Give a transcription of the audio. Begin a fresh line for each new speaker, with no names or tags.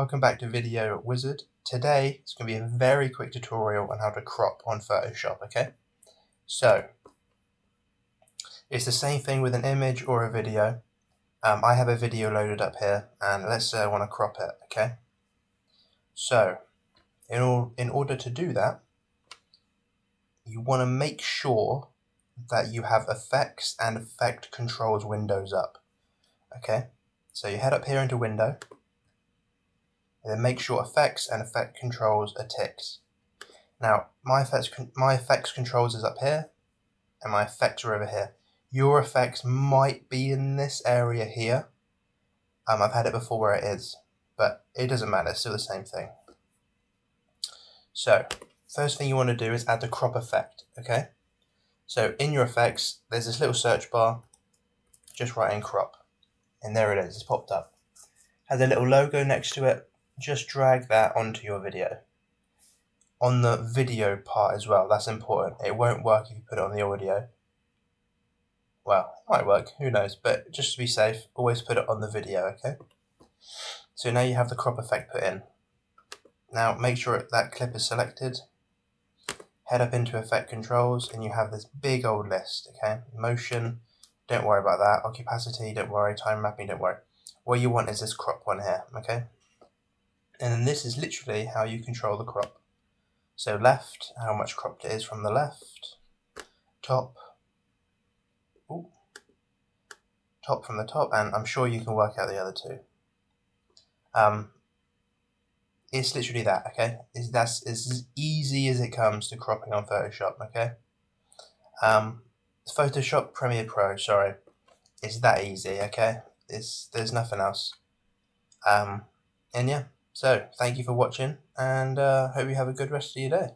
welcome back to Video Wizard. Today it's going to be a very quick tutorial on how to crop on Photoshop, okay? So, it's the same thing with an image or a video. I have a video loaded up here, and let's say I want to crop it, okay? So, in order to do that, you want to make sure that you have Effects and Effect Controls windows up, okay? So you head up here into Window, and then make sure Effects and Effect Controls are ticked. Now, my effects controls is up here, and my effects are over here. Your effects might be in this area here. I've had it before where it is, but it doesn't matter, it's still the same thing. So, first thing you want to do is add the crop effect, okay? So, in your effects, there's this little search bar, just write in crop, and there it is, it's popped up. Has a little logo next to it, just drag that onto your video. On the video part as well, that's important. It won't work if you put it on the audio. Well, it might work, who knows, but just to be safe, always put it on the video, okay? So now you have the crop effect put in. Now make sure that clip is selected, head up into Effect Controls, and you have this big old list, okay? Motion, don't worry about that. Opacity, don't worry. Time mapping, don't worry. What you want is this crop one here, okay? And then this is literally how you control the crop. So left, how much cropped it is from the left. Top. Ooh. Top from the top, and I'm sure you can work out the other two. It's literally that, okay? That's as easy as it comes to cropping on Photoshop, okay? Photoshop Premiere Pro, sorry. It's that easy, okay? There's nothing else. And yeah, so thank you for watching, and hope you have a good rest of your day.